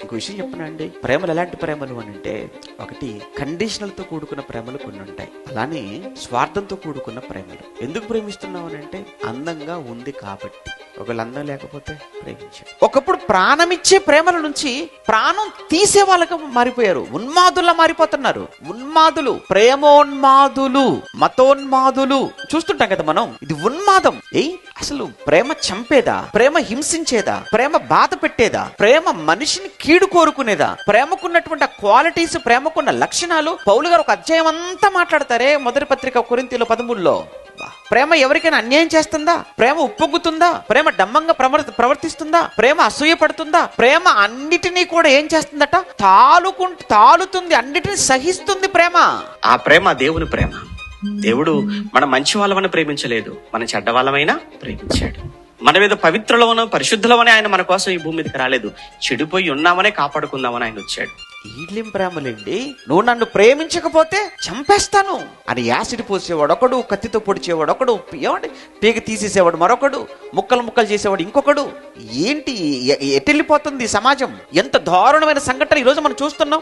ఇంకో విషయం చెప్పనండి, ప్రేమలు ఎలాంటి ప్రేమలు అని అంటే, ఒకటి కండిషనల్ తో కూడుకున్న ప్రేమలు కొన్ని ఉంటాయి, అలానే స్వార్థంతో కూడుకున్న ప్రేమలు. ఎందుకు ప్రేమిస్తున్నావు అని అంటే, అందంగా ఉంది కాబట్టి. ఒకవేళ అందం లేకపోతే ప్రేమించాడు. ఒకప్పుడు ప్రాణం ఇచ్చే ప్రేమల నుంచి ప్రాణం తీసే వాళ్ళగా మారిపోయారు, ఉన్మాదుల్లా మారిపోతున్నారు. ఉన్మాదులు, ప్రేమోన్మాదులు, మతోన్మాదులు చూస్తుంటాం కదా మనం. ఇది ఉన్మాదం. అసలు ప్రేమ చంపేదా, ప్రేమ హింసించేదా, ప్రేమ బాధ పెట్టేదా, ప్రేమ మనిషిని కీడు కోరుకునేదా? ప్రేమకున్నటువంటి క్వాలిటీస్, ప్రేమకున్న లక్షణాలు పౌలు గారు ఒక అధ్యాయం అంతా మాట్లాడతారే మొదటి పత్రిక కొరింథీయుల 13లో. ప్రేమ ఎవరికైనా అన్యాయం చేస్తుందా? ప్రేమ ఉప్పొంగుతుందా? ప్రేమ డంబంగా ప్రవర్తిస్తుందా? ప్రేమ అసూయ పడుతుందా? ప్రేమ అన్నిటినీ కూడా ఏం చేస్తుందట? తాలుతుంది, అన్నిటిని సహిస్తుంది ప్రేమ. ఆ ప్రేమ దేవుని ప్రేమ. దేవుడు మన మంచి వాళ్ళమని ప్రేమించలేదు, మన చెడ్డ వాళ్ళమైనా ప్రేమించాడు. మన మీద పవిత్రులమనో పరిశుద్ధులమని ఆయన మన కోసం ఈ భూమి మీదకి రాలేదు, చెడిపోయి ఉన్నామనే కాపాడుకుందామని ఆయన వచ్చాడు. ఈడ్లిం ప్రేమలేండి. నువ్వు నన్ను ప్రేమించకపోతే చంపేస్తాను అని యాసిడ్ పోసేవాడు ఒకడు, కత్తితో పొడిచేవాడు ఒకడు, ఏమండి పీక తీసేసేవాడు మరొకడు, ముక్కలు చేసేవాడు ఇంకొకడు. ఏంటి ఎటెళ్ళిపోతుంది సమాజం? ఎంత దారుణమైన సంఘటన ఈరోజు మనం చూస్తున్నాం.